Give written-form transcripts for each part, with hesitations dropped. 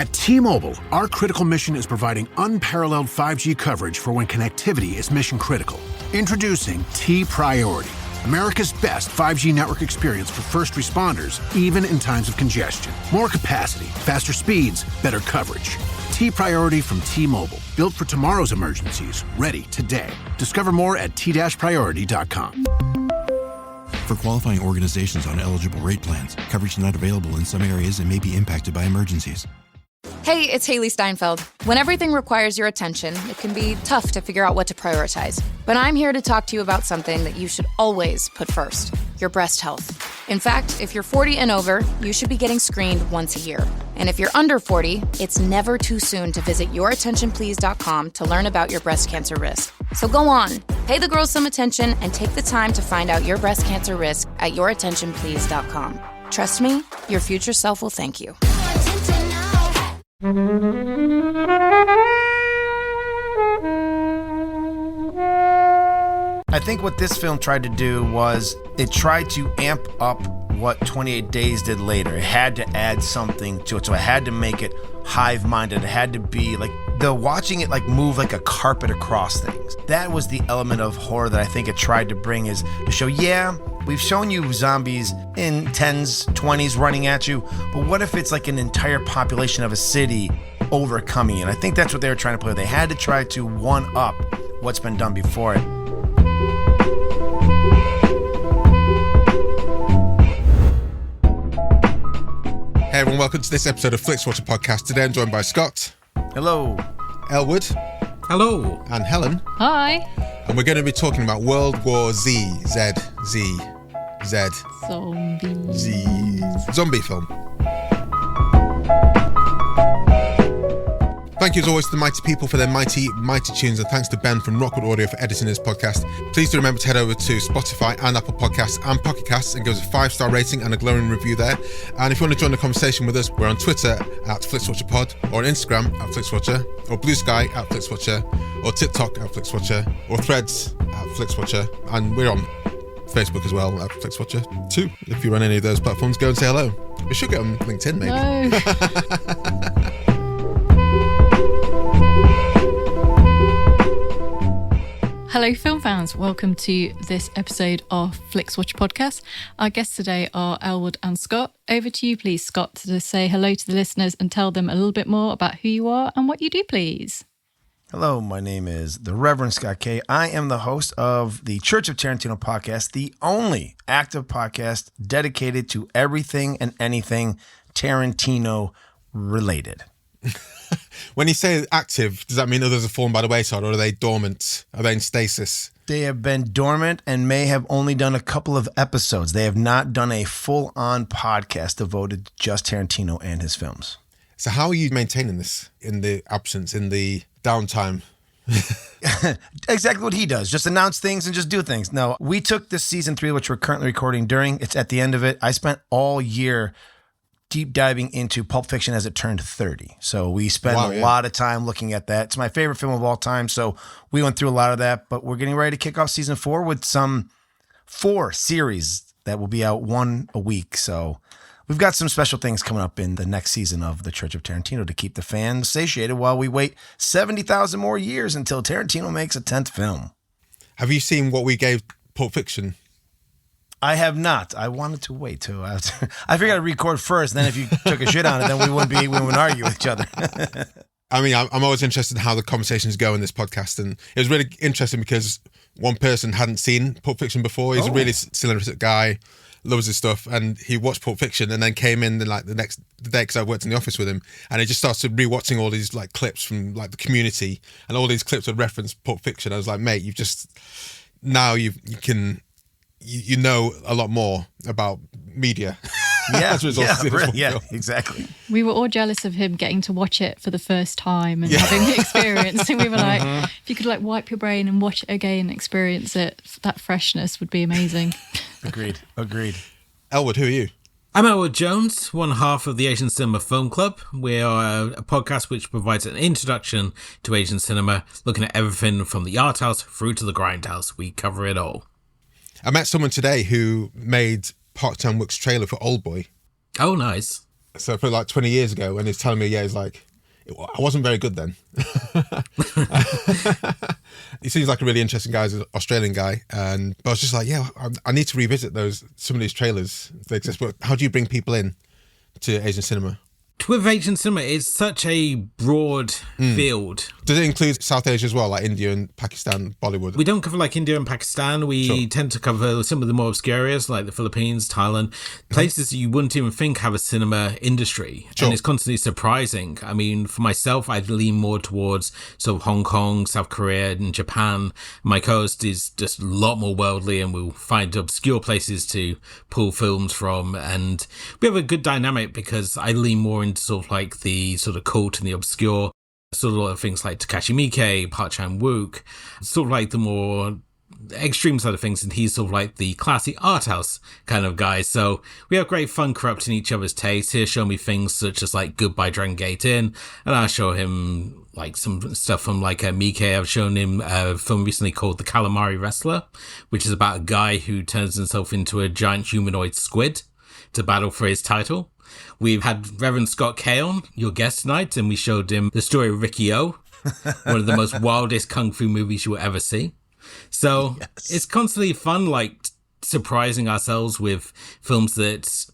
At T-Mobile, our critical mission is providing unparalleled 5G coverage for when connectivity is mission critical. Introducing T-Priority, America's best 5G network experience for first responders, even in times of congestion. More capacity, faster speeds, better coverage. T-Priority from T-Mobile, built for tomorrow's emergencies, ready today. Discover more at t-priority.com. For qualifying organizations on eligible rate plans, coverage not available in some areas and may be impacted by emergencies. Hey, it's Haley Steinfeld. When everything requires your attention, it can be tough to figure out what to prioritize. But I'm here to talk to you about something that you should always put first, your breast health. In fact, if you're 40 and over, you should be getting screened once a year. And if you're under 40, it's never too soon to visit yourattentionplease.com to learn about your breast cancer risk. So go on, pay the girls some attention and take the time to find out your breast cancer risk at yourattentionplease.com. Trust me, your future self will thank you. I think what this film tried to do was it tried to amp up what 28 Days did later. It had to add something to it, so it had to make it hive-minded. It had to be like watching it like move like a carpet across things. That was the element of horror that I think it tried to bring, is to show, yeah, we've shown you zombies in 10s, 20s running at you, but what if it's like an entire population of a city overcoming it? And I think that's what they were trying to play with. They had to try to one-up what's been done before it. Hey everyone, welcome to this episode of Flixwatcher podcast. Today I'm joined by Scott. Hello. Elwood. Hello. And Helen. Hi. And we're going to be talking about World War Z. Zombie film. Thank you as always to the mighty people for their mighty tunes, and thanks to Ben from Rockwood Audio for editing this podcast. Please do remember to head over to Spotify and Apple Podcasts and Pocket Casts and give us a 5-star rating and a glowing review there. And if you want to join the conversation with us, we're on Twitter at FlixWatcherPod, or on Instagram at FlixWatcher, or Blue Sky at FlixWatcher, or TikTok at FlixWatcher, or Threads at FlixWatcher, and we're on Facebook as well at FlixWatcher too. If you're on any of those platforms, go and say hello. We should get on LinkedIn maybe. No. Hello film fans, welcome to this episode of Flixwatcher podcast. Our guests today are Elwood and Scott. Over to you please, Scott, to say hello to the listeners and tell them a little bit more about who you are and what you do, please. Hello, my name is the Reverend Scott K. I am the host of the Church of Tarantino podcast, the only active podcast dedicated to everything and anything Tarantino related. When you say active, does that mean others have fallen by the wayside, or are they dormant? Are they in stasis? They have been dormant and may have only done a couple of episodes. They have not done a full-on podcast devoted to just Tarantino and his films. So how are you maintaining this in the absence, in the downtime? Exactly what he does. Just announce things and just do things. No, we took this season 3, which we're currently recording during. It's at the end of it. I spent all year deep diving into Pulp Fiction as it turned 30. So we spent a lot of time looking at that. It's my favorite film of all time. So we went through a lot of that, but we're getting ready to kick off season 4 with some 4 series that will be out 1 a week. So we've got some special things coming up in the next season of the Church of Tarantino to keep the fans satiated while we wait 70,000 more years until Tarantino makes a 10th film. Have you seen what we gave Pulp Fiction? I have not. I wanted to wait too. I figured I'd record first, and then if you took a shit on it, then we wouldn't argue with each other. I mean, I'm always interested in how the conversations go in this podcast, and it was really interesting because one person hadn't seen Pulp Fiction before. He's a really cinematic guy, loves his stuff, and he watched Pulp Fiction and then came in like the next day because I worked in the office with him, and he just started rewatching all these like clips from like the Community, and all these clips would reference Pulp Fiction. I was like, mate, you know a lot more about media. Yeah, exactly. We were all jealous of him getting to watch it for the first time and having the experience. And we were like, if you could like wipe your brain and watch it again and experience it, that freshness would be amazing. Agreed. Elwood, who are you? I'm Elwood Jones, one half of the Asian Cinema Film Club. We are a podcast which provides an introduction to Asian cinema, looking at everything from the art house through to the grindhouse. We cover it all. I met someone today who made Park Chan-wook's trailer for Oldboy. Oh, nice. So for like 20 years ago, when he's telling me, he's like, I wasn't very good then. He seems like a really interesting guy, he's an Australian guy. But I was just like, I need to revisit some of these trailers that exist. But how do you bring people in to Asian cinema? With Asian cinema, it's such a broad field. Does it include South Asia as well, like India and Pakistan, Bollywood? We don't cover like India and Pakistan. We tend to cover some of the more obscure areas like the Philippines, Thailand, places you wouldn't even think have a cinema industry. And it's constantly surprising. I mean, for myself, I'd lean more towards sort of Hong Kong, South Korea and Japan. My co-host is just a lot more worldly and we'll find obscure places to pull films from. And we have a good dynamic because I lean more into sort of like the sort of cult and the obscure, sort of a lot of things like Takashi Miike, Park Chan-wook, sort of like the more extreme side of things, and he's sort of like the classy art house kind of guy. So we have great fun corrupting each other's tastes. He'll show me things such as like Goodbye Dragon Gate Inn, and I'll show him like some stuff from like Miike. I've shown him a film recently called The Calamari Wrestler, which is about a guy who turns himself into a giant humanoid squid to battle for his title. We've had Reverend Scott K on, your guest tonight, and we showed him the story of Ricky O, one of the most wildest kung fu movies you will ever see. So It's constantly fun, like surprising ourselves with films that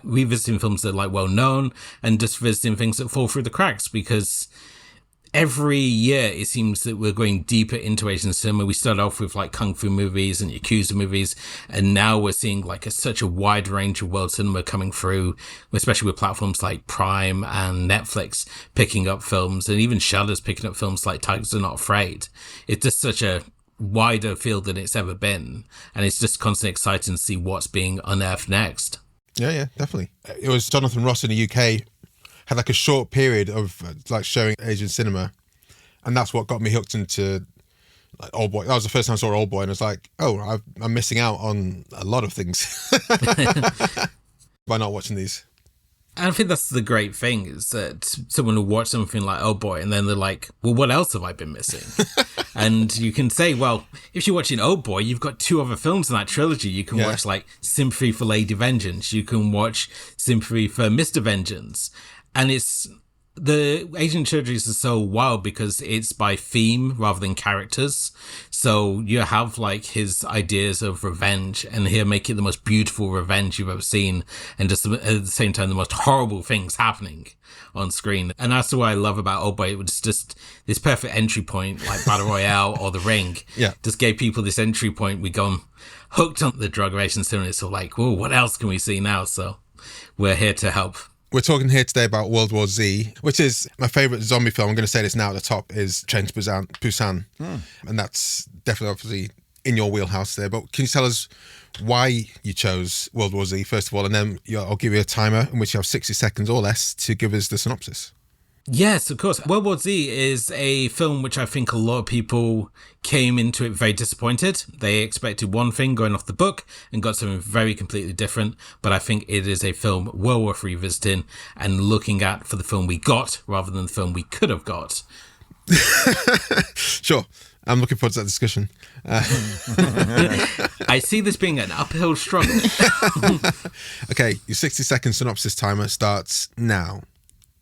revisiting films that are like well known, and just visiting things that fall through the cracks, because every year it seems that we're going deeper into Asian cinema. We started off with like kung fu movies and Yakuza movies, and now we're seeing like such a wide range of world cinema coming through, especially with platforms like Prime and Netflix picking up films, and even Shudder's picking up films like Tigers Are Not Afraid. It's just such a wider field than it's ever been, and it's just constantly exciting to see what's being unearthed next. Yeah, definitely. It was Jonathan Ross in the UK had like a short period of like showing Asian cinema, and that's what got me hooked into like Old Boy. That was the first time I saw Old Boy, and I was like, oh, I'm missing out on a lot of things by not watching these. And I think that's the great thing, is that someone will watch something like Old Boy and then they're like, well, what else have I been missing? And you can say, well, if you're watching Old Boy, you've got two other films in that trilogy. You can watch like Sympathy for Lady Vengeance. You can watch Sympathy for Mr. Vengeance. And it's the Asian trilogies are so wild because it's by theme rather than characters. So you have like his ideas of revenge, and he'll make it the most beautiful revenge you've ever seen, and just at the same time the most horrible things happening on screen. And that's what I love about Old Boy. It was just this perfect entry point, like Battle Royale or The Ring. Just gave people this entry point. We gone hooked on the drug of Asian cinema. It's so like, whoa, what else can we see now? So we're here to help. We're talking here today about World War Z, which is my favourite zombie film. I'm going to say this now at the top, is Train to Busan. And that's definitely obviously in your wheelhouse there. But can you tell us why you chose World War Z, first of all? And then I'll give you a timer in which you have 60 seconds or less to give us the synopsis. Yes, of course. World War Z is a film which I think a lot of people came into it very disappointed. They expected one thing going off the book and got something very completely different. But I think it is a film well worth revisiting and looking at for the film we got rather than the film we could have got. Sure. I'm looking forward to that discussion. I see this being an uphill struggle. Okay, your 60-second synopsis timer starts now.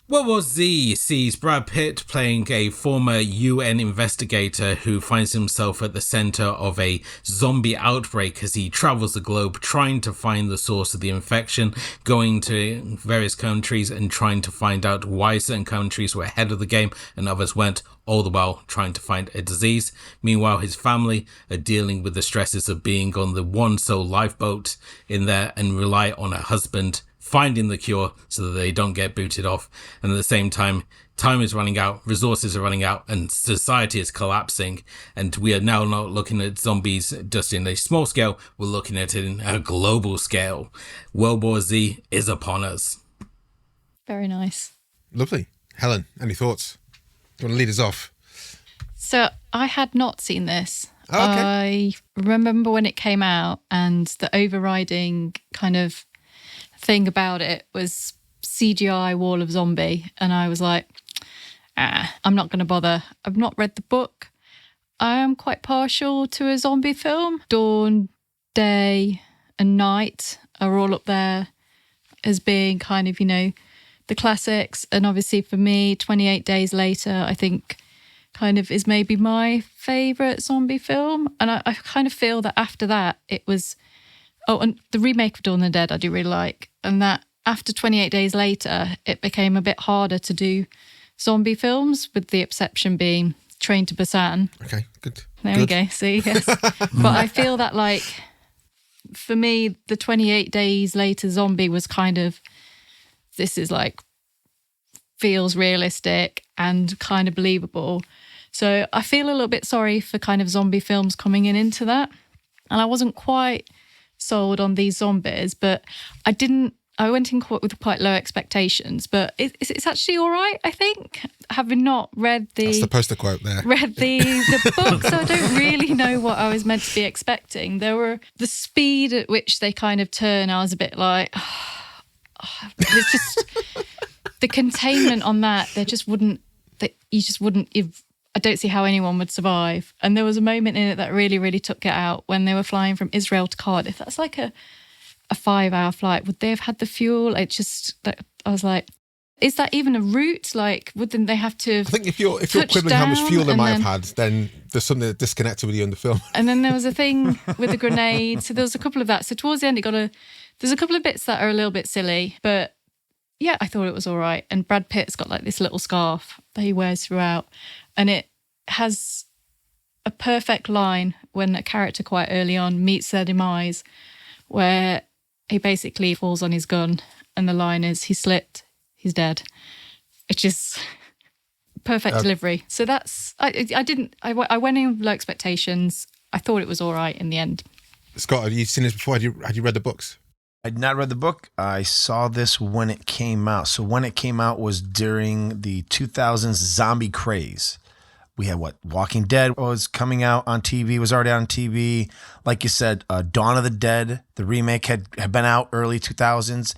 World War Z sees Brad Pitt playing a former UN investigator who finds himself at the centre of a zombie outbreak as he travels the globe trying to find the source of the infection, going to various countries and trying to find out why certain countries were ahead of the game and others weren't, all the while trying to find a disease. Meanwhile, his family are dealing with the stresses of being on the one sole lifeboat in there and rely on a husband finding the cure so that they don't get booted off. And at the same time is running out, resources are running out, and society is collapsing. And we are now not looking at zombies just in a small scale, we're looking at it in a global scale. World War Z is upon us. Very nice. Lovely. Helen, any thoughts? Do you want to lead us off? So I had not seen this. Oh, okay. I remember when it came out, and the overriding kind of thing about it was CGI wall of zombie, and I was like, I'm not going to bother. I've not read the book. I am quite partial to a zombie film. Dawn, Day and Night are all up there as being kind of, the classics. And obviously for me, 28 Days Later, I think kind of is maybe my favourite zombie film. And I kind of feel that after that, it was... Oh, and the remake of Dawn of the Dead I do really like. And that after 28 Days Later, it became a bit harder to do zombie films, with the exception being Train to Busan. Okay, good. There we go. See, yes. But I feel that, like, for me, the 28 Days Later zombie was kind of, this is like, feels realistic and kind of believable. So I feel a little bit sorry for kind of zombie films coming into that. And I wasn't quite sold on these zombies, but I went in with quite low expectations, but it's actually all right, I think. Having not read That's the poster quote there. Read the book, so I don't really know what I was meant to be expecting. There were the speed at which they kind of turn, I was a bit like, it's just the containment on that. I don't see how anyone would survive. And there was a moment in it that really, really took it out when they were flying from Israel to Cardiff. That's like a 5-hour flight. Would they have had the fuel? I was like, is that even a route? Like, wouldn't they have to? I think if you're quibbling how much fuel they might have had, then there's something that disconnected with you in the film. And then there was a thing with the grenade. So there was a couple of that. So towards the end, there's a couple of bits that are a little bit silly, but yeah, I thought it was all right. And Brad Pitt's got like this little scarf that he wears throughout, and it has a perfect line when a character quite early on meets their demise, where he basically falls on his gun, and the line is, he slipped, he's dead. It's just perfect delivery. So that's, I went in with low expectations. I thought it was all right in the end. Scott, have you seen this before? Had you read the books? I'd not read the book. I saw this when it came out. So when it came out was during the 2000s zombie craze. We had Walking Dead was coming out on TV, was already on TV. Like you said, Dawn of the Dead, the remake had been out early 2000s.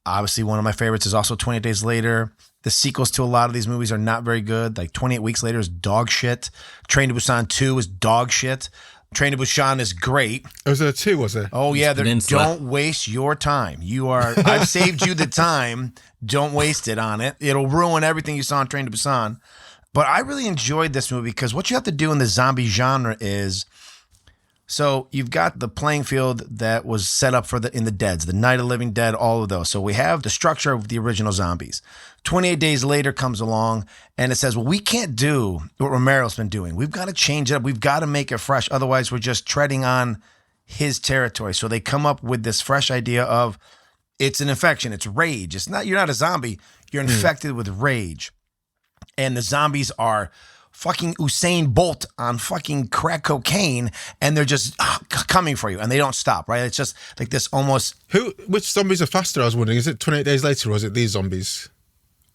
Obviously, one of my favorites is also 28 Days Later. The sequels to a lot of these movies are not very good. Like 28 Weeks Later is dog shit. Train to Busan 2 is dog shit. Train to Busan is great. Was there a 2, was there? Oh, yeah. Don't waste your time. I've saved you the time. Don't waste it on it. It'll ruin everything you saw in Train to Busan. But I really enjoyed this movie because what you have to do in the zombie genre is, so you've got the playing field that was set up in the Deads, the Night of the Living Dead, all of those. So we have the structure of the original zombies. 28 Days Later comes along and it says, well, we can't do what Romero's been doing. We've got to change it up. We've got to make it fresh. Otherwise, we're just treading on his territory. So they come up with this fresh idea of, it's an infection. It's rage. You're not a zombie. You're infected with rage. And the zombies are fucking Usain Bolt on fucking crack cocaine, and they're just coming for you, and they don't stop, right? It's just like this almost... Which zombies are faster, I was wondering? Is it 28 Days Later, or is it these zombies?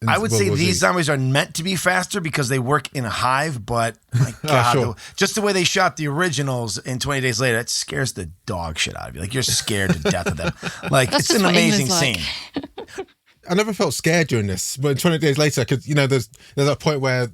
I would say these zombies are meant to be faster because they work in a hive, but my God, sure. Just the way they shot the originals in 20 Days Later, it scares the dog shit out of you. Like, you're scared to death of them. Like, That's it's an amazing scene. I never felt scared during this, but 20 Days Later, there's that point where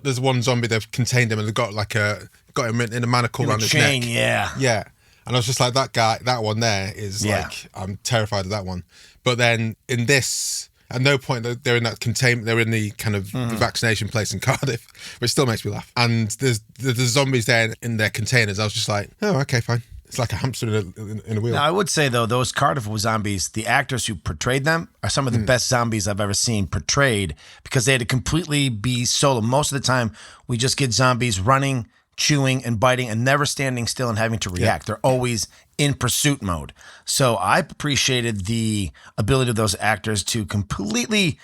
there's one zombie, they've contained him and they've got him in a manacle around his neck. Yeah. And I was just like, that one there is like, I'm terrified of that one. But then in this, at no point they're in that containment, they're in the kind of the vaccination place in Cardiff, which still makes me laugh. And there's zombies there in their containers. I was just like, oh, okay, fine. It's like a hamster in a wheel. Now, I would say, though, those Cardiff zombies, the actors who portrayed them are some of the best zombies I've ever seen portrayed because they had to completely be solo. Most of the time, we just get zombies running, chewing, and biting and never standing still and having to react. They're always in pursuit mode. So I appreciated the ability of those actors to completely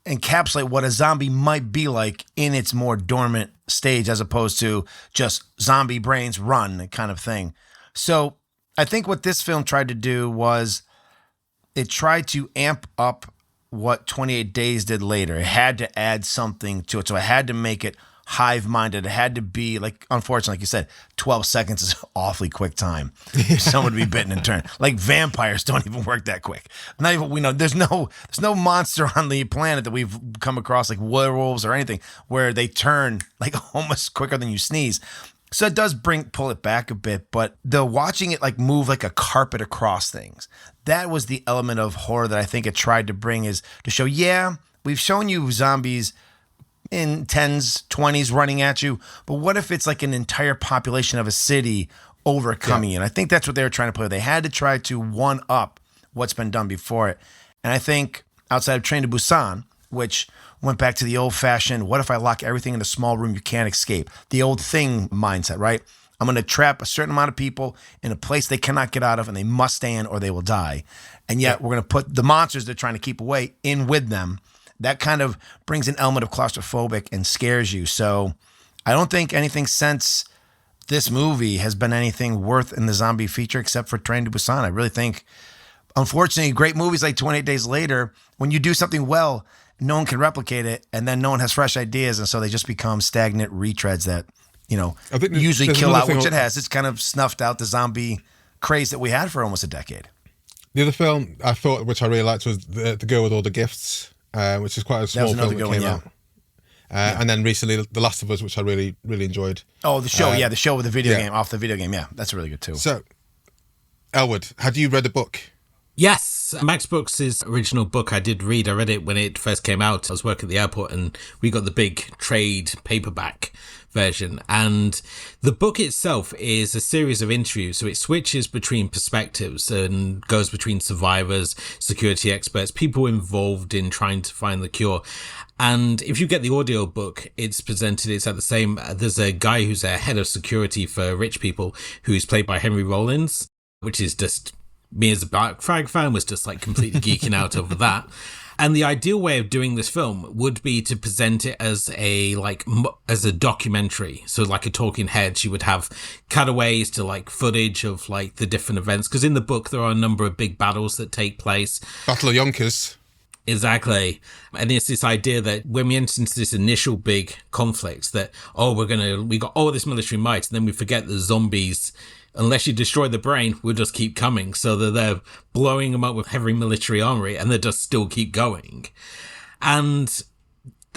encapsulate what a zombie might be like in its more dormant stage as opposed to just zombie brains run kind of thing. So I think what this film tried to do was it tried to amp up what 28 Days did later. It had to add something to it. So it had to make it hive-minded. It had to be, like, unfortunately, like you said, 12 seconds is awfully quick time. Someone would be bitten and turned. Like, vampires don't even work that quick. Not even, we know, there's no monster on the planet that we've come across, like werewolves or anything, where they turn, like, almost quicker than you sneeze. So it does pull it back a bit, but the watching it like move like a carpet across things, that was the element of horror that I think it tried to bring, is to show, we've shown you zombies in 10s, 20s running at you, but what if it's like an entire population of a city overcoming you? And I think that's what they were trying to play with. They had to try to one up what's been done before it. And I think outside of Train to Busan, which went back to the old-fashioned, what if I lock everything in a small room you can't escape? The old Thing mindset, right? I'm going to trap a certain amount of people in a place they cannot get out of, and they must stay in or they will die. And yet we're going to put the monsters they're trying to keep away in with them. That kind of brings an element of claustrophobic and scares you. So I don't think anything since this movie has been anything worth in the zombie feature except for Train to Busan. I really think, unfortunately, great movies like 28 Days Later, when you do something well, no one can replicate it, and then no one has fresh ideas, and so they just become stagnant retreads that, I think usually kill out, which it has. It's kind of snuffed out the zombie craze that we had for almost a decade. The other film I thought, which I really liked, was The Girl with All the Gifts, which is quite a small film that came out. And then recently, The Last of Us, which I really, really enjoyed. Oh, the show, the show with the video game, off the video game, that's really good too. So, Elwood, had you read the book? Yes, Max Brooks' original book I did read. I read it when it first came out. I was working at the airport and we got the big trade paperback version. And the book itself is a series of interviews. So it switches between perspectives and goes between survivors, security experts, people involved in trying to find the cure. And if you get the audio book, it's at the same. There's a guy who's a head of security for rich people who's played by Henry Rollins, which is just, me as a Black Flag fan was just like completely geeking out over that. And the ideal way of doing this film would be to present it as a documentary. So like a talking head, you would have cutaways to like footage of like the different events. Because in the book, there are a number of big battles that take place. Battle of Yonkers. Exactly. And it's this idea that when we enter into this initial big conflict that, we got all this military might, and then we forget the zombies, unless you destroy the brain, will just keep coming. So that they're blowing them up with heavy military armory and they just still keep going. And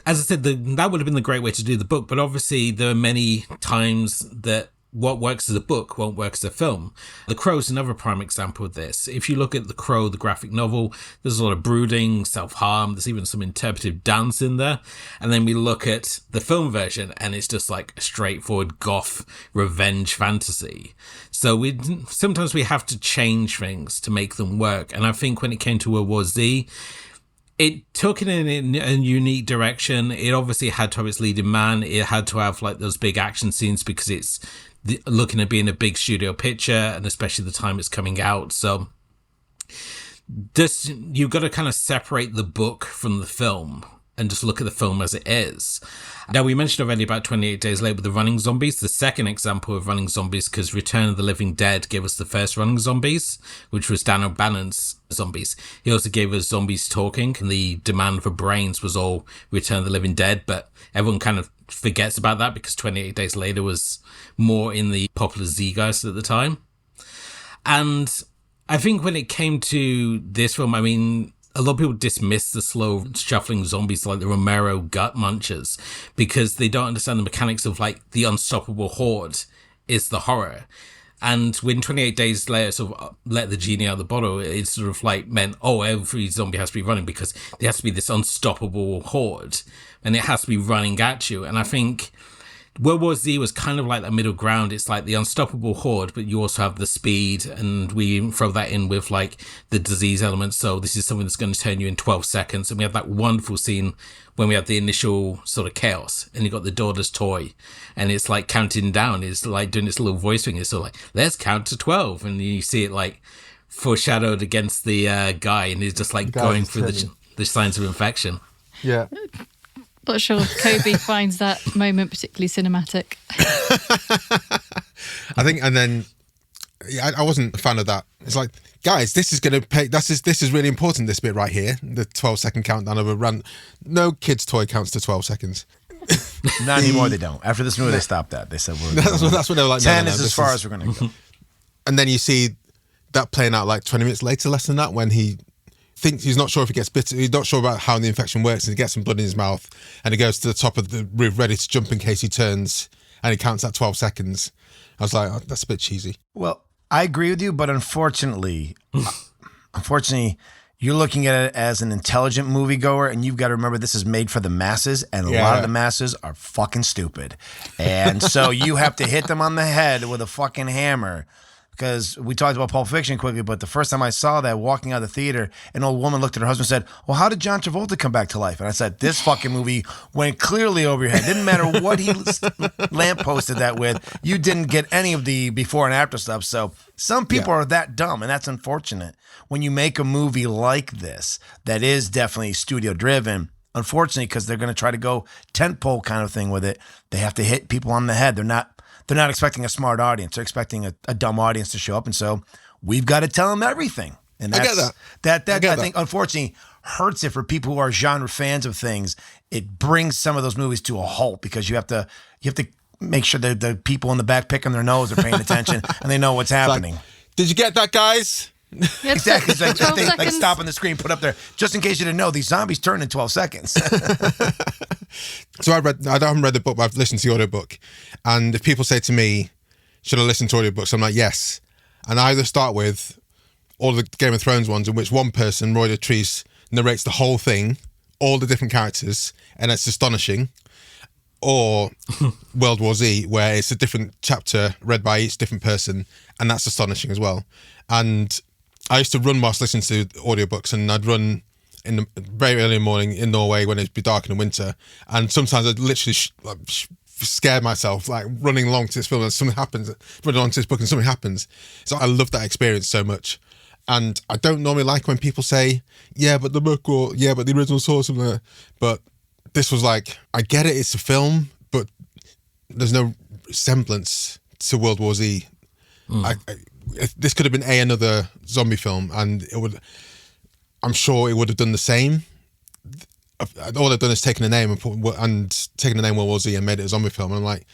as I said, that would have been the great way to do the book. But obviously there are many times that what works as a book won't work as a film. The Crow's another prime example of this. If you look at The Crow, the graphic novel, there's a lot of brooding, self-harm. There's even some interpretive dance in there. And then we look at the film version and it's just like a straightforward goth revenge fantasy. So sometimes we have to change things to make them work. And I think when it came to World War Z, it took it in a unique direction. It obviously had to have its leading man. It had to have like those big action scenes because it's looking at being a big studio picture, and especially the time it's coming out. So you've got to kind of separate the book from the film and just look at the film as it is. Now, we mentioned already about 28 Days Later with the running zombies, the second example of running zombies, because Return of the Living Dead gave us the first running zombies, which was Dan O'Bannon's zombies. He also gave us zombies talking, and the demand for brains was all Return of the Living Dead, but everyone kind of forgets about that because 28 Days Later was more in the popular zeitgeist at the time. And I think when it came to this film, I mean, a lot of people dismiss the slow shuffling zombies like the Romero gut munchers because they don't understand the mechanics of like the unstoppable horde is the horror. And when 28 Days Later sort of let the genie out of the bottle, it sort of like meant, every zombie has to be running because there has to be this unstoppable horde and it has to be running at you. And I think World War Z was kind of like that middle ground. It's like the unstoppable horde, but you also have the speed, and we throw that in with like the disease element. So this is something that's going to turn you in 12 seconds. And we have that wonderful scene when we have the initial sort of chaos and you got the daughter's toy and it's like counting down. It's like doing this little voice thing. It's sort of like, let's count to 12. And you see it like foreshadowed against the guy, and he's just like going through the signs of infection. Yeah. Not sure if Kobe finds that moment particularly cinematic. I think, and then I wasn't a fan of that. It's like, guys, this is going to pay. This is really important. This bit right here, the 12-second countdown of a run. No kid's toy counts to 12 seconds. Not anymore. They don't. After this movie, they stopped that. They said that's what they were like. 10 is as far as we're going to go. And then you see that playing out like 20 minutes later, less than that, when he thinks he's not sure if he gets bitten. He's not sure about how the infection works, and he gets some blood in his mouth, and he goes to the top of the roof ready to jump in case he turns, and it counts at 12 seconds. I was like, oh, that's a bit cheesy. Well, I agree with you, but unfortunately, you're looking at it as an intelligent moviegoer, and you've got to remember this is made for the masses, and a lot of the masses are fucking stupid. And so you have to hit them on the head with a fucking hammer. Because we talked about Pulp Fiction quickly, but the first time I saw that, walking out of the theater, an old woman looked at her husband and said, well, how did John Travolta come back to life? And I said, this fucking movie went clearly over your head. Didn't matter what he lampposted that with. You didn't get any of the before and after stuff. So some people are that dumb, and that's unfortunate. When you make a movie like this, that is definitely studio driven, unfortunately, because they're going to try to go tentpole kind of thing with it, they have to hit people on the head. They're not expecting a smart audience. They're expecting a dumb audience to show up. And so we've got to tell them everything. And that's, I get that. I think, unfortunately, hurts it for people who are genre fans of things. It brings some of those movies to a halt because you have to make sure that the people in the back picking their nose are paying attention and they know what's happening. Like, did you get that, guys? Exactly. It's like stop on the screen, put up there, just in case you didn't know, these zombies turn in 12 seconds. So I haven't read the book, but I've listened to the audiobook. And if people say to me, should I listen to audiobooks? I'm like, yes. And I either start with all the Game of Thrones ones in which one person, Roy Dotrice, narrates the whole thing, all the different characters, and it's astonishing. Or World War Z, where it's a different chapter read by each different person, and that's astonishing as well. And I used to run whilst listening to audiobooks, and I'd run in the very early morning in Norway when it'd be dark in the winter, and sometimes I'd literally scare myself, like running along to this film and something happens, running along to this book and something happens. So I love that experience so much. And I don't normally like when people say, yeah, but the book, or yeah, but the original source, something like that. But this was like, I get it, it's a film, but there's no semblance to World War Z. This could have been another zombie film, and I'm sure it would have done the same. All they've done is taken a name and taken the name World War Z and made it a zombie film. And I'm like,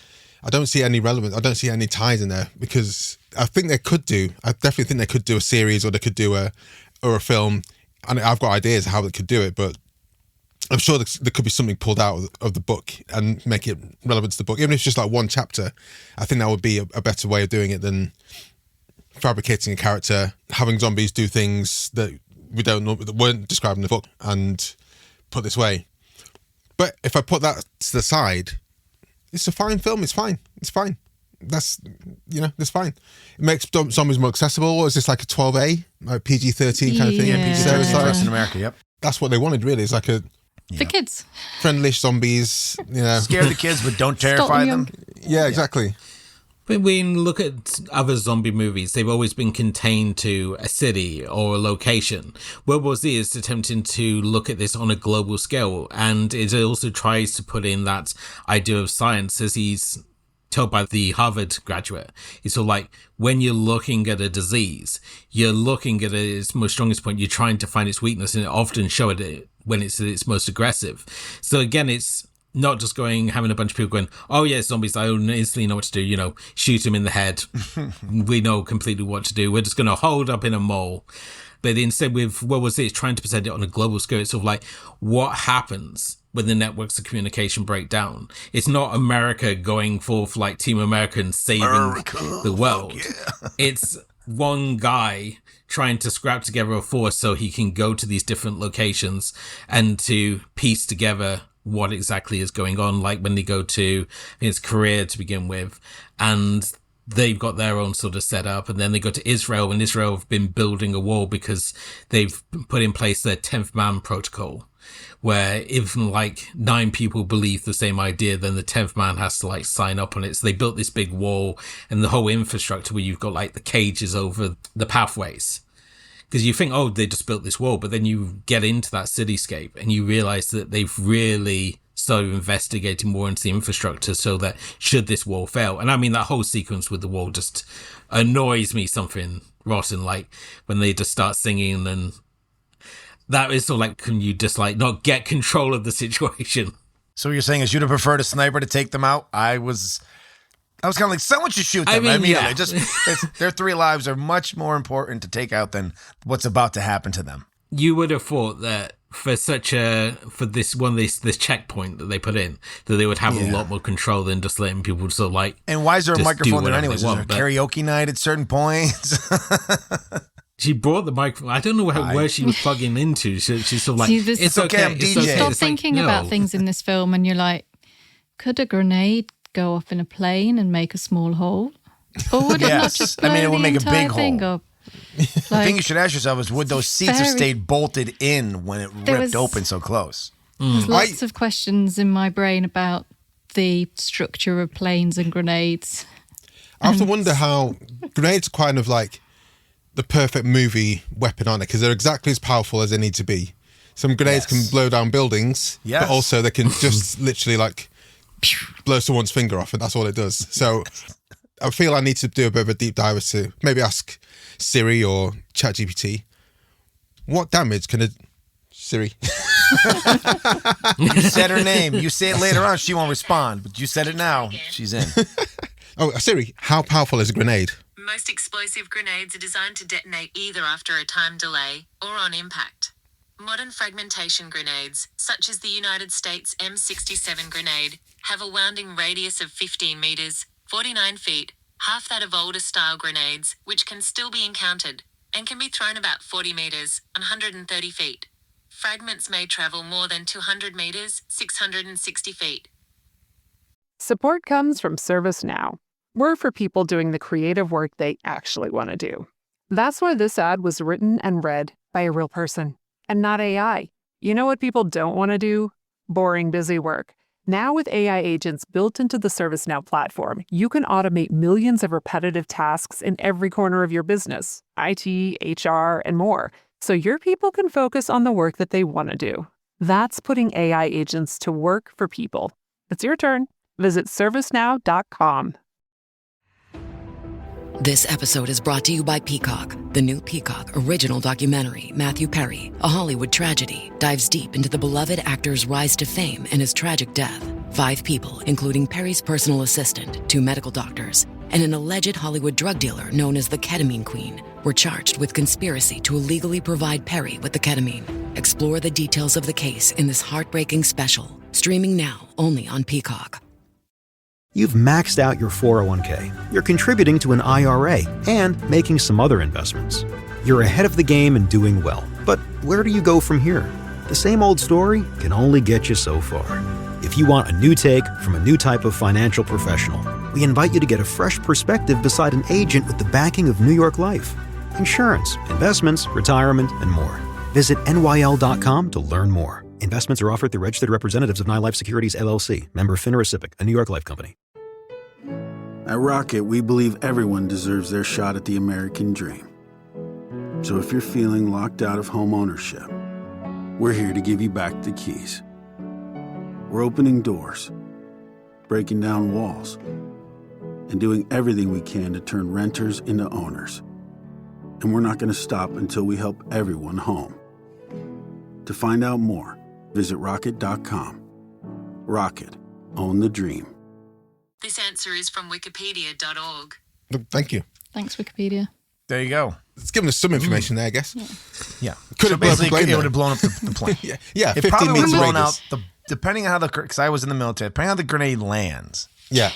I don't see any relevance. I don't see any ties in there, because I definitely think they could do a series, or they could do a film. And I've got ideas of how they could do it, but I'm sure there could be something pulled out of the book and make it relevant to the book. Even if it's just like one chapter, I think that would be a better way of doing it than fabricating a character, having zombies do things that we don't know, that weren't described in the book, and put this way. But if I put that to the side, it's a fine film. It's fine. That's fine. It makes zombies more accessible. Or is this like a 12A, like PG-13 kind of thing? Yeah, PG-13 in America. Yep. That's what they wanted, really. It's like for kids, friendly zombies. Scare the kids, but don't terrify them. Yeah, exactly. But when you look at other zombie movies, they've always been contained to a city or a location. World War Z is attempting to look at this on a global scale, and it also tries to put in that idea of science, as he's told by the Harvard graduate. It's sort of like, when you're looking at a disease, you're looking at its most strongest point, you're trying to find its weakness, and it often show it when it's at its most aggressive. So again, it's not just having a bunch of people going, oh yeah, zombies, I instantly know what to do, shoot them in the head. We know completely what to do. We're just going to hold up in a mole. But instead with World War Z, it's trying to present it on a global scale. It's sort of like, what happens when the networks of communication break down? It's not America going forth like Team America and saving the world. Yeah. It's one guy trying to scrap together a force so he can go to these different locations and to piece together what exactly is going on, like when they go to his career to begin with, and they've got their own sort of setup, and then they go to Israel, and Israel have been building a wall because they've put in place their 10th man protocol, where if like 9 people believe the same idea, then the 10th man has to like sign up on it. So they built this big wall and the whole infrastructure where you've got like the cages over the pathways. Because you think, oh, they just built this wall, but then you get into that cityscape and you realize that they've really started investigating more into the infrastructure so that should this wall fail. And I mean, that whole sequence with the wall just annoys me something rotten, like when they just start singing, and that is sort of like, can you just like not get control of the situation? So what you're saying is you'd have preferred a sniper to take them out? I was kind of like, someone should shoot them. I mean, yeah. Their 3 lives are much more important to take out than what's about to happen to them. You would have thought that for this checkpoint that they put in, that they would have a lot more control than just letting people sort of like. And why is there a microphone there anyways? Is there a karaoke night at certain points? She brought the microphone. I don't know where she was plugging into. She's sort of like, it's okay. I'm DJ. You start thinking about things in this film and you're like, could a grenade go off in a plane and make a small hole? Or would it not just blow it will the make a entire big thing hole. up? The thing you should ask yourself is, would those seats have stayed bolted in when it ripped open so close? There's lots of questions in my brain about the structure of planes and grenades. I often wonder how grenades are kind of like the perfect movie weapon, aren't they? Because they're exactly as powerful as they need to be. Some grenades can blow down buildings, but also they can just literally like blow someone's finger off, and that's all it does. So I feel I need to do a bit of a deep dive as to maybe ask Siri or ChatGPT, what damage can a Siri? You said her name. You say it later on, she won't respond. But you said it now, she's in. Oh, Siri, how powerful is a grenade? Most explosive grenades are designed to detonate either after a time delay or on impact. Modern fragmentation grenades, such as the United States M67 grenade, have a wounding radius of 15 meters, 49 feet, half that of older style grenades, which can still be encountered, and can be thrown about 40 meters, 130 feet. Fragments may travel more than 200 meters, 660 feet. Support comes from ServiceNow. We're for people doing the creative work they actually want to do. That's why this ad was written and read by a real person, and not AI. You know what people don't want to do? Boring, busy work. Now with AI agents built into the ServiceNow platform, you can automate millions of repetitive tasks in every corner of your business, IT, HR, and more, so your people can focus on the work that they want to do. That's putting AI agents to work for people. It's your turn. Visit servicenow.com. This episode is brought to you by Peacock. The new Peacock original documentary, Matthew Perry, A Hollywood Tragedy, dives deep into the beloved actor's rise to fame and his tragic death. 5 people, including Perry's personal assistant, 2 medical doctors, and an alleged Hollywood drug dealer known as the Ketamine Queen, were charged with conspiracy to illegally provide Perry with the ketamine. Explore the details of the case in this heartbreaking special, streaming now only on Peacock. You've maxed out your 401k, you're contributing to an IRA, and making some other investments. You're ahead of the game and doing well. But where do you go from here? The same old story can only get you so far. If you want a new take from a new type of financial professional, we invite you to get a fresh perspective beside an agent with the backing of New York Life. Insurance, investments, retirement, and more. Visit NYL.com to learn more. Investments are offered through registered representatives of NYLife Securities, LLC, member FINRA SIPC, a New York Life company. At Rocket, we believe everyone deserves their shot at the American dream. So if you're feeling locked out of home ownership, we're here to give you back the keys. We're opening doors, breaking down walls, and doing everything we can to turn renters into owners. And we're not going to stop until we help everyone home. To find out more, visit Rocket.com. Rocket. Own the dream. This answer is from wikipedia.org. Thank you. Thanks, Wikipedia. There you go. It's given us some information there, I guess. Yeah. Could have blown up the plane. It would have blown up the plane. yeah, it probably would have blown out, depending on how because I was in the military, depending on how the grenade lands. Yeah.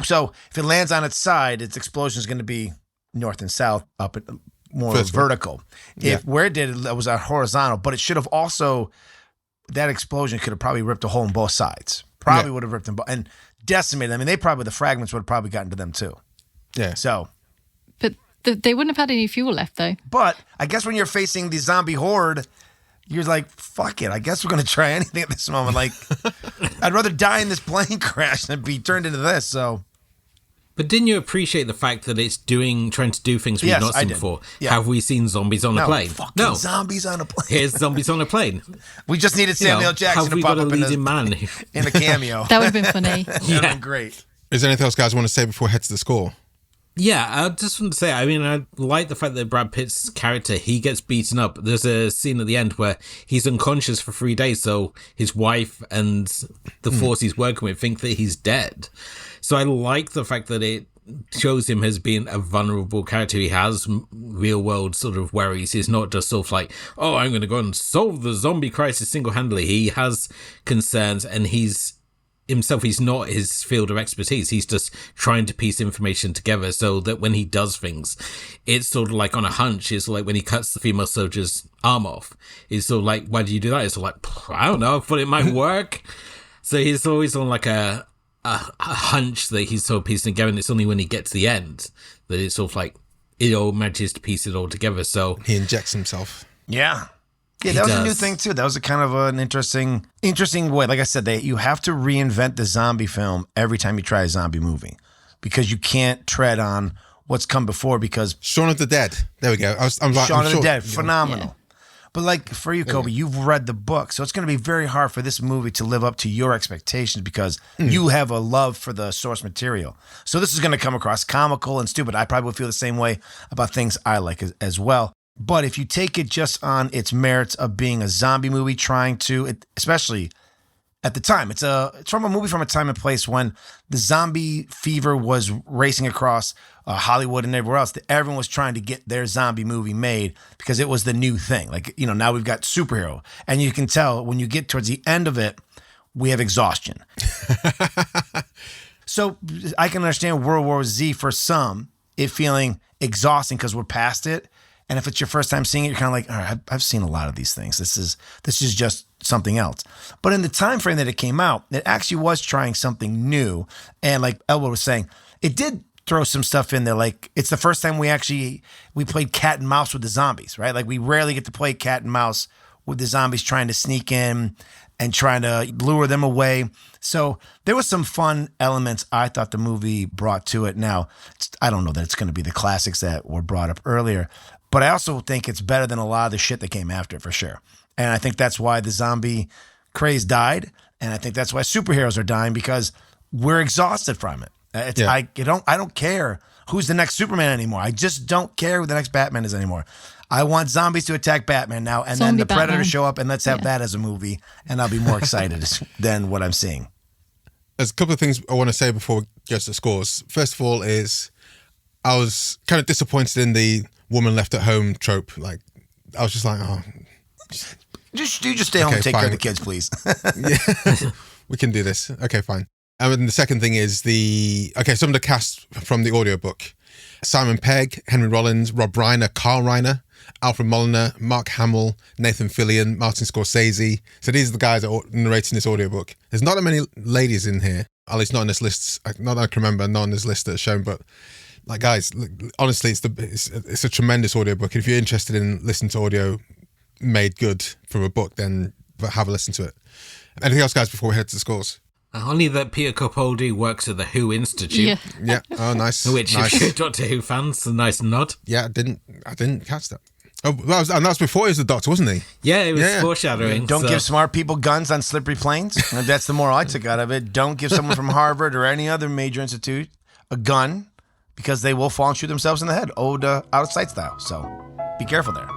So if it lands on its side, its explosion is going to be north and south, up at more vertical. Where it did, it was horizontal, but it should have also, that explosion could have probably ripped a hole in both sides. Probably would have ripped them both and decimated them. I mean, the fragments would have probably gotten to them too. Yeah. So. But they wouldn't have had any fuel left though. But I guess when you're facing the zombie horde, you're like, fuck it. I guess we're going to try anything at this moment. Like, I'd rather die in this plane crash than be turned into this. So. But didn't you appreciate the fact that it's trying to do things we've not seen before? Yeah. Have we seen zombies on a plane? No, zombies on a plane. Here's zombies on a plane. We just needed Samuel L. Jackson to pop up in a cameo. That would have been funny. That would have been great. Is there anything else guys want to say before we head to the score? Yeah, I just want to say, I mean, I like the fact that Brad Pitt's character, he gets beaten up. There's a scene at the end where he's unconscious for 3 days, so his wife and the force he's working with think that he's dead. So I like the fact that shows him as being a vulnerable character. He has real world sort of worries. He's not just sort of like, oh, I'm going to go and solve the zombie crisis single-handedly. He has concerns, and he's not his field of expertise. He's just trying to piece information together so that when he does things, it's sort of like on a hunch. It's like when he cuts the female soldier's arm off. It's sort of like, why do you do that? It's sort of like, I don't know, but it might work. So he's always on like a hunch that he's sort of piecing together, and it's only when he gets to the end that it's sort of like it all manages to piece it all together. So he injects himself. Yeah, that was a new thing too. That was a kind of an interesting way. Like I said, you have to reinvent the zombie film every time you try a zombie movie because you can't tread on what's come before. Because Shaun of the Dead, there we go. Shaun of the Dead, phenomenal. Yeah. But like for you, Kobe, you've read the book, so it's going to be very hard for this movie to live up to your expectations because you have a love for the source material. So this is going to come across comical and stupid. I probably would feel the same way about things I like as well. But if you take it just on its merits of being a zombie movie, especially at the time, it's from a movie from a time and place when the zombie fever was racing across Hollywood and everywhere else. That everyone was trying to get their zombie movie made because it was the new thing. Like, now we've got superhero, and you can tell when you get towards the end of it, we have exhaustion. So I can understand World War Z for some, it feeling exhausting because we're past it. And if it's your first time seeing it, you're kind of like, all right, I've seen a lot of these things. This is just something else. But in the time frame that it came out, it actually was trying something new. And like Elwood was saying, it did throw some stuff in there. Like it's the first time we played cat and mouse with the zombies, right? Like we rarely get to play cat and mouse with the zombies trying to sneak in and trying to lure them away. So there was some fun elements I thought the movie brought to it. Now, I don't know that it's going to be the classics that were brought up earlier, but I also think it's better than a lot of the shit that came after it for sure. And I think that's why the zombie craze died. And I think that's why superheroes are dying because we're exhausted from it. I don't care who's the next Superman anymore. I just don't care who the next Batman is anymore. I want zombies to attack Batman now, and then the Predator show up, and let's have that as a movie, and I'll be more excited than what I'm seeing. There's a couple of things I want to say before we get to the scores. First of all is I was kind of disappointed in the woman left at home trope. Like, I was just like, oh. Just stay home and take care of the kids, please. Yeah, we can do this. Okay, fine. And then the second thing is some of the cast from the audiobook. Simon Pegg, Henry Rollins, Rob Reiner, Carl Reiner, Alfred Molina, Mark Hamill, Nathan Fillion, Martin Scorsese. So these are the guys that are narrating this audiobook. There's not that many ladies in here, at least not in this list. Not that I can remember, not on this list that's shown, but like guys, honestly, it's a tremendous audiobook. If you're interested in listening to audio made good from a book, then have a listen to it. Anything else, guys, before we head to the scores? Only that Peter Capaldi works at the Who Institute. Yeah. Oh, nice. Which, if you're Doctor Who fans, a nice nod. Yeah, I didn't catch that. Oh, that was before he was the Doctor, wasn't he? Yeah, it was foreshadowing. Don't give smart people guns on slippery planes. That's the moral I took out of it. Don't give someone from Harvard or any other major institute a gun because they will fall and shoot themselves in the head. Out of sight style. So be careful there.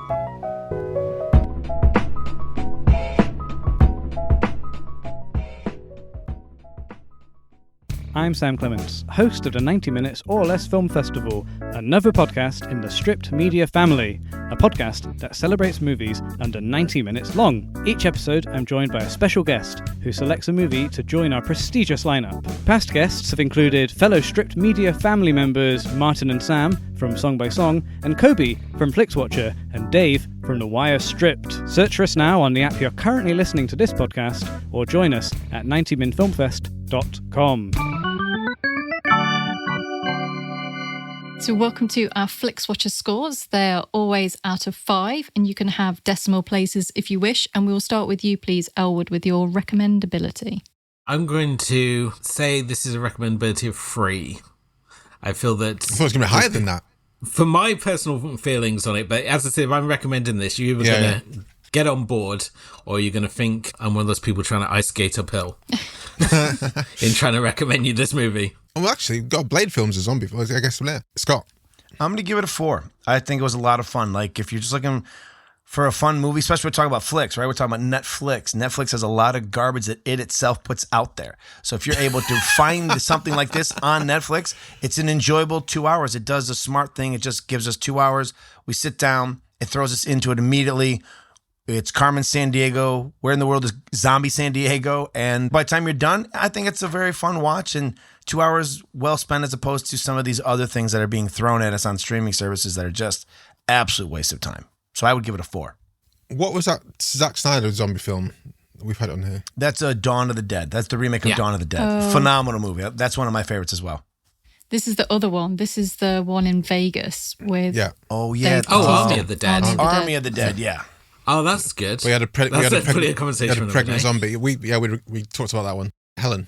I'm Sam Clements, host of the 90 Minutes or Less Film Festival, another podcast in the Stripped Media family, a podcast that celebrates movies under 90 minutes long. Each episode, I'm joined by a special guest who selects a movie to join our prestigious lineup. Past guests have included fellow Stripped Media family members Martin and Sam from Song by Song, and Kobe from Flixwatcher, and Dave from The Wire Stripped. Search for us now on the app you're currently listening to this podcast, or join us at 90minfilmfest.com. So welcome to our Flixwatcher scores. They're always out of 5, and you can have decimal places if you wish. And we'll start with you, please, Elwood, with your recommendability. I'm going to say this is a recommendability of 3. I feel that... I thought it was going to be higher than that. For my personal feelings on it, but as I said, if I'm recommending this, you're either going to get on board, or you're going to think I'm one of those people trying to ice skate uphill in trying to recommend you this movie. Well, actually, got Blade films as zombie. I guess from there. Scott. I'm going to give it a 4. I think it was a lot of fun. Like, if you're just looking for a fun movie, especially we're talking about flicks, right? We're talking about Netflix. Netflix has a lot of garbage that it itself puts out there. So if you're able to find something like this on Netflix, it's an enjoyable 2 hours. It does a smart thing. It just gives us 2 hours. We sit down. It throws us into it immediately. It's Carmen Sandiego. Where in the world is Zombie Sandiego? And by the time you're done, I think it's a very fun watch and 2 hours well spent as opposed to some of these other things that are being thrown at us on streaming services that are just absolute waste of time. So I would give it a 4. What was that Zack Snyder zombie film? We've had it on here. That's Dawn of the Dead. That's the remake of Dawn of the Dead. Phenomenal movie. That's one of my favorites as well. This is the other one. This is the one in Vegas with... Yeah. Oh, yeah. Army of the Dead. Army of the Dead, yeah. Oh, that's good. We had a pregnant conversation. We had a pregnant zombie. We talked about that one. Helen.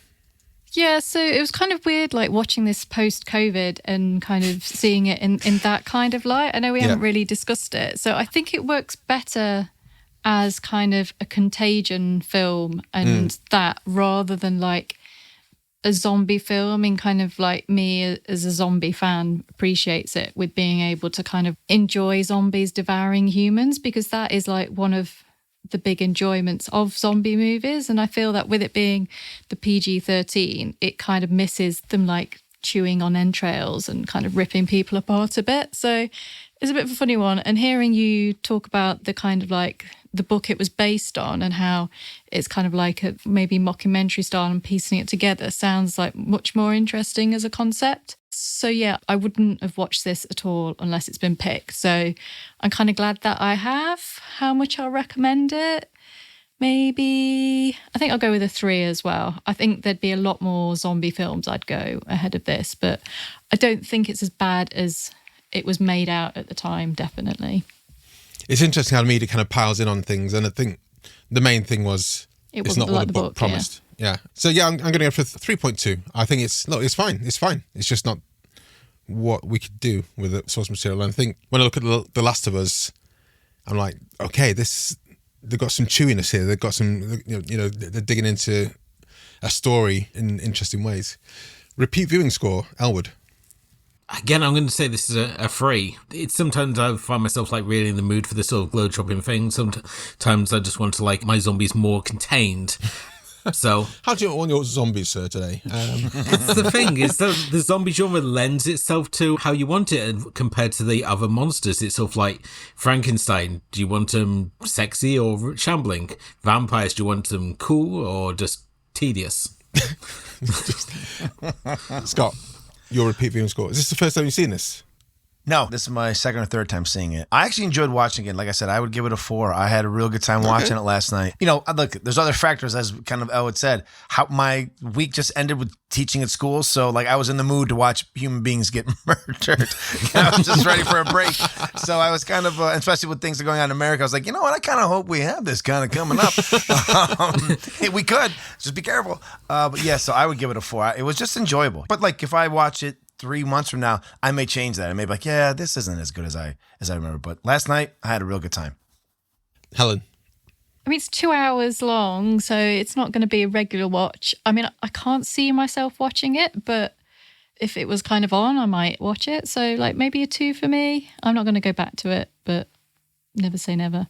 Yeah, so it was kind of weird, like watching this post-COVID and kind of seeing it in that kind of light. I know we haven't really discussed it. So I think it works better as kind of a contagion film and that rather than like a zombie film, and kind of like me as a zombie fan appreciates it with being able to kind of enjoy zombies devouring humans, because that is like one of the big enjoyments of zombie movies. And I feel that with it being the PG-13, it kind of misses them like chewing on entrails and kind of ripping people apart a bit. So it's a bit of a funny one. And hearing you talk about the kind of like the book it was based on and how it's kind of like a maybe mockumentary style and piecing it together sounds like much more interesting as a concept. So yeah, I wouldn't have watched this at all unless it's been picked. So I'm kind of glad that I have. How much I'll recommend it? Maybe, I think I'll go with a 3 as well. I think there'd be a lot more zombie films I'd go ahead of this, but I don't think it's as bad as it was made out at the time, definitely. It's interesting how the media kind of piles in on things, and I think the main thing was it's not what the book promised. Yeah. So yeah, I'm going to go for 3.2. I think it's fine. It's fine. It's just not what we could do with the source material. And I think when I look at The Last of Us, I'm like, okay, they've got some chewiness here. They've got some, they're digging into a story in interesting ways. Repeat viewing score, Elwood. Again, I'm going to say this is a 3. It's sometimes I find myself like really in the mood for this sort of globe-tropping thing. Sometimes I just want to like my zombies more contained. So how do you want your zombies, sir, today? It's the thing. It's the zombie genre lends itself to how you want it, and compared to the other monsters, it's sort of like Frankenstein. Do you want them sexy or shambling? Vampires, do you want them cool or just tedious? Scott, your repeat viewing score. Is this the first time you've seen this? No, this is my second or third time seeing it. I actually enjoyed watching it. Like I said, I would give it a 4. I had a real good time watching it last night. Look, there's other factors, as kind of Elwood said. How my week just ended with teaching at school, so like I was in the mood to watch human beings get murdered. I was just ready for a break. So I was kind of, especially with things that are going on in America, I was like, you know what? I kind of hope we have this kind of coming up. We could. Just be careful. But yeah, so I would give it a 4. It was just enjoyable. But like if I watch it 3 months from now, I may change that. I may be like, yeah, this isn't as good as I remember. But last night, I had a real good time. Helen. I mean, it's 2 hours long, so it's not going to be a regular watch. I mean, I can't see myself watching it, but if it was kind of on, I might watch it. So like maybe a 2 for me. I'm not going to go back to it, but never say never.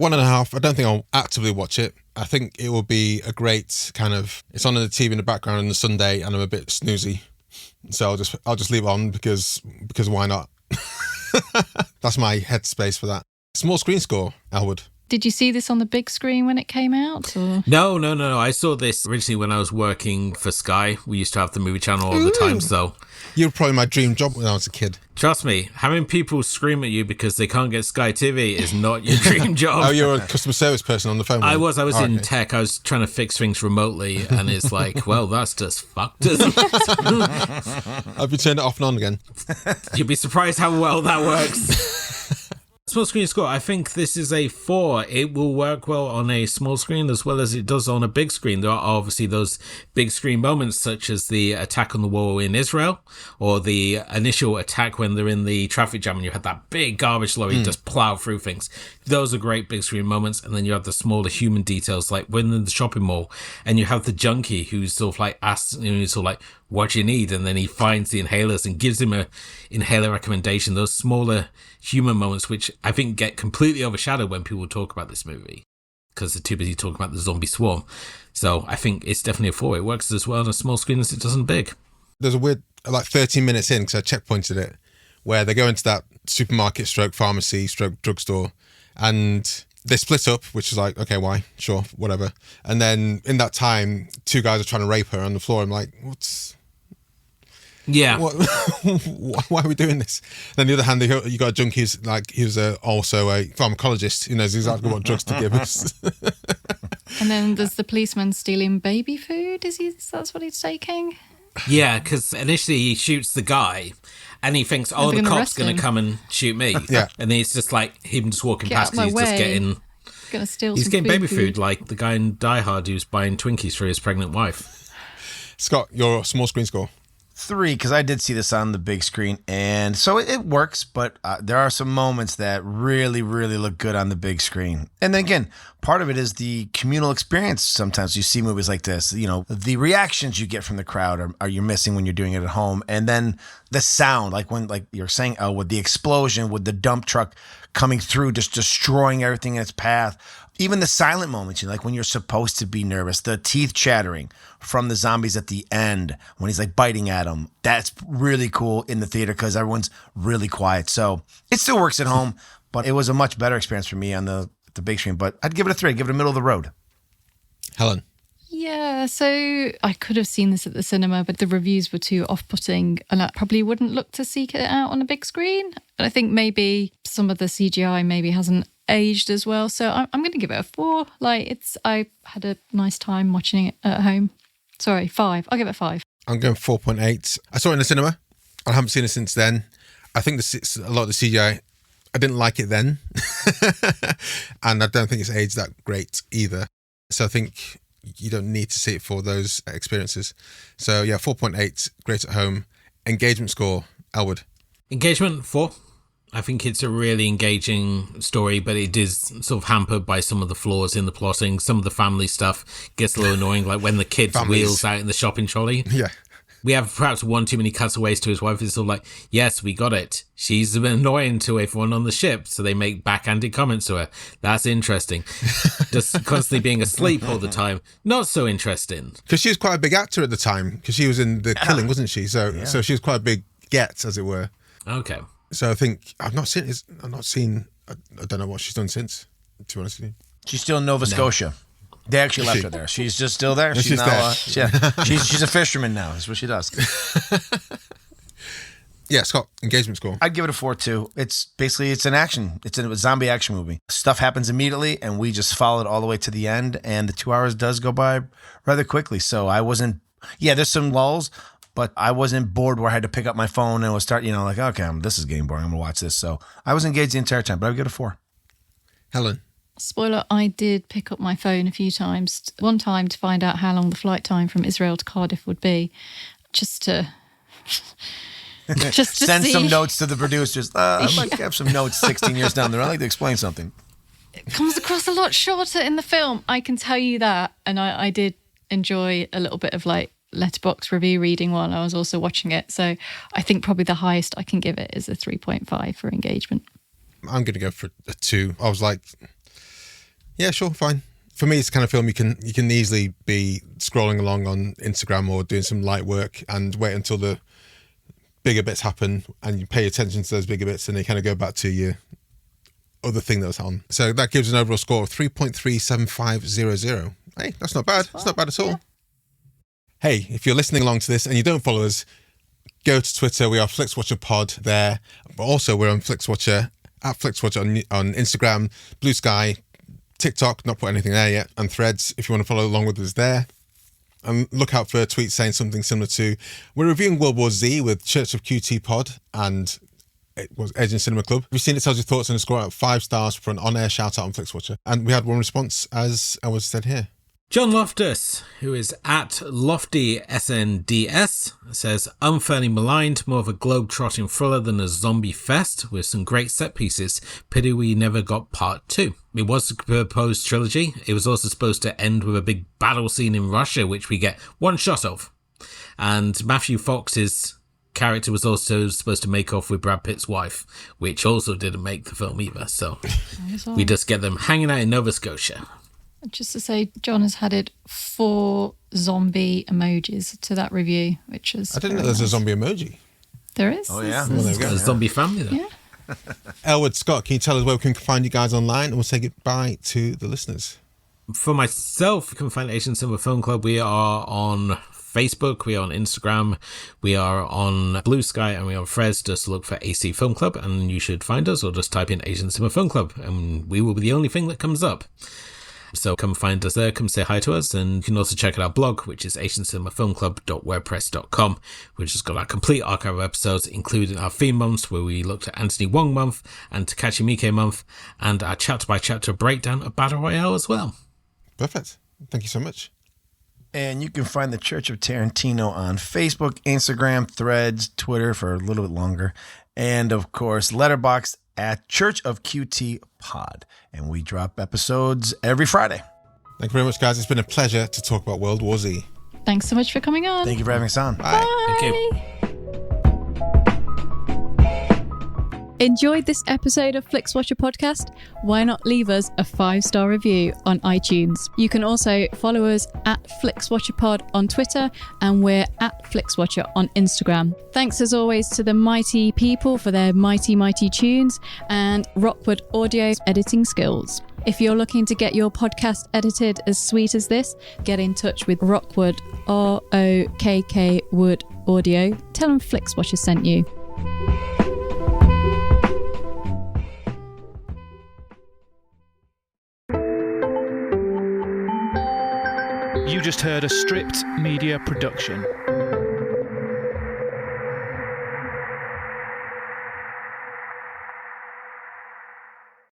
1.5. I don't think I'll actively watch it. I think it will be a great kind of, it's on the TV in the background on a Sunday and I'm a bit snoozy. So I'll just leave it on because why not? That's my headspace for that. Small screen score, Elwood. Did you see this on the big screen when it came out? Or? No. I saw this originally when I was working for Sky. We used to have the movie channel all the time, so... You were probably my dream job when I was a kid. Trust me, having people scream at you because they can't get Sky TV is not your dream job. Oh, you're a customer service person on the phone? I was in tech. I was trying to fix things remotely, and it's like, well, that's just fucked, isn't it? Have you turned it off and on again? You'd be surprised how well that works. Small screen score, I think this is a 4. It will work well on a small screen as well as it does on a big screen. There are obviously those big screen moments such as the attack on the wall in Israel or the initial attack when they're in the traffic jam and you had that big garbage lorry just plow through things. Those are great big screen moments. And then you have the smaller human details like when in the shopping mall and you have the junkie who's sort of like asks, sort of like, what do you need? And then he finds the inhalers and gives him a inhaler recommendation. Those smaller human moments, which I think get completely overshadowed when people talk about this movie because they're too busy talking about the zombie swarm. So I think it's definitely a 4. It works as well on a small screen as it does on big. There's a weird, like 13 minutes in, because I checkpointed it, where they go into that supermarket stroke pharmacy stroke drugstore and they split up, which is like, okay, why? Sure, whatever. And then in that time, 2 guys are trying to rape her on the floor. I'm like, Yeah. Why are we doing this? Then on the other hand, you got a junkie who's like, he was also a pharmacologist who knows exactly what drugs to give us. And then there's the policeman stealing baby food. That's what he's taking? Yeah, because initially he shoots the guy and he thinks, oh, the cop's going to come and shoot me. Yeah. And then it's just like him just walking Get past out my he's way. just getting... Gonna steal He's some getting baby food. food like the guy in Die Hard who's buying Twinkies for his pregnant wife. Scott, your small screen score? 3, because I did see this on the big screen, and so it works, but there are some moments that really, really look good on the big screen. And then again, part of it is the communal experience. Sometimes you see movies like this, you know, the reactions you get from the crowd are you're missing when you're doing it at home. And then the sound, like when, like you're saying, with the explosion, with the dump truck coming through, just destroying everything in its path. Even the silent moments, like when you're supposed to be nervous, the teeth chattering from the zombies at the end when he's like biting at them. That's really cool in the theater because everyone's really quiet. So it still works at home, but it was a much better experience for me on the big screen. But I'd give it a 3. I'd give it a middle of the road. Helen? Yeah, so I could have seen this at the cinema, but the reviews were too off-putting and I probably wouldn't look to seek it out on a big screen. And I think maybe some of the CGI maybe hasn't aged as well. So I'm going to give it a 4. I had a nice time watching it at home. Sorry, 5. I'll give it 5. I'm going 4.8. I saw it in the cinema. I haven't seen it since then. I think a lot of the CGI, I didn't like it then. And I don't think it's aged that great either. So I think you don't need to see it for those experiences. So yeah, 4.8, great at home. Engagement score, Elwood. Engagement, 4. I think it's a really engaging story, but it is sort of hampered by some of the flaws in the plotting. Some of the family stuff gets a little annoying, like when the kid wheels out in the shopping trolley. Yeah. We have perhaps one too many cutaways to his wife. It's sort of like, yes, we got it. She's a bit annoying to everyone on the ship, so they make backhanded comments to her. That's interesting. Just constantly being asleep all the time. Not so interesting. Because she was quite a big actor at the time, because she was in The Killing, wasn't she? So she was quite a big get, as it were. Okay. So I think I don't know what she's done since, to be honest with you. She's still in Nova Scotia. They actually left her there. She's just still there. She's now, she's a fisherman now. That's what she does. Yeah, Scott, engagement score. I'd give it a 4 too. It's an action. It's a zombie action movie. Stuff happens immediately, and we just followed all the way to the end. And the 2 hours does go by rather quickly. So I wasn't. Yeah, there's some lulls, but I wasn't bored where I had to pick up my phone and start. Like, okay, this is getting boring. I'm gonna watch this. So I was engaged the entire time. But I would give it a 4. Helen. Spoiler, I did pick up my phone a few times. One time to find out how long the flight time from Israel to Cardiff would be. Just to send see. some notes to the producers. I might have some notes 16 years down the road. I'd like to explain something. It comes across a lot shorter in the film. I can tell you that. And I did enjoy a little bit of Letterboxd review reading while I was also watching it. So I think probably the highest I can give it is a 3.5 for engagement. I'm going to go for a 2. I was like, yeah, sure, fine. For me, it's the kind of film you can easily be scrolling along on Instagram or doing some light work and wait until the bigger bits happen and you pay attention to those bigger bits and they kind of go back to your other thing that was on. So that gives an overall score of 3.37500. Hey, that's not bad. That's not bad at all. Yeah. Hey, if you're listening along to this and you don't follow us, go to Twitter. We are Flixwatcher Pod there. But also, we're on Flixwatcher, at Flixwatcher on Instagram, Blue Sky, TikTok, not put anything there yet, and Threads if you want to follow along with us there. And look out for tweets saying something similar to, we're reviewing World War Z with Church of QT Pod and it was Edge and Cinema Club. Have you seen it? Tells your thoughts and a score out of 5 stars for an on-air shout out on Flixwatcher. And we had one response, as I was said here. John Loftus, who is at LoftySNDS, says, unfairly maligned, more of a globe-trotting thriller than a zombie fest, with some great set pieces. Pity we never got part 2. It was a proposed trilogy. It was also supposed to end with a big battle scene in Russia, which we get one shot of. And Matthew Fox is character was also supposed to make off with Brad Pitt's wife, which also didn't make the film either. So we just get them hanging out in Nova Scotia. Just to say, John has added 4 zombie emojis to that review, which is... I didn't know there's a zombie emoji. There is. Oh, yeah. Well, there we go. A zombie family, though. Yeah. Elwood, Scott, can you tell us where we can find you guys online? And we'll say goodbye to the listeners. For myself, you can find Asian Cinema Film Club. We are on Facebook, we are on Instagram, we are on Blue Sky, and we are on Frez. Just look for AC Film Club and you should find us, or just type in Asian Cinema Film Club and we will be the only thing that comes up. So come find us there, come say hi to us, and you can also check out our blog, which is asiancinemafilmclub.wordpress.com, which has got our complete archive of episodes, including our theme months, where we looked at Anthony Wong month and Takashi Miike month, and our chapter-by-chapter breakdown of Battle Royale as well. Perfect. Thank you so much. And you can find the Church of Tarantino on Facebook, Instagram, Threads, Twitter for a little bit longer, and of course, Letterboxd at Church of QT Pod. And we drop episodes every Friday. Thank you very much, guys. It's been a pleasure to talk about World War Z. Thanks so much for coming on. Thank you for having us on. Bye. Thank you. Enjoyed this episode of Flixwatcher podcast? Why not leave us a 5-star review on iTunes? You can also follow us at FlixWatcherPod on Twitter, and we're at FlixWatcher on Instagram. Thanks as always to the mighty people for their mighty, mighty tunes, and Rockwood Audio's editing skills. If you're looking to get your podcast edited as sweet as this, get in touch with Rockwood, ROKK Wood Audio. Tell them Flixwatcher sent you. You just heard a Stripped Media production.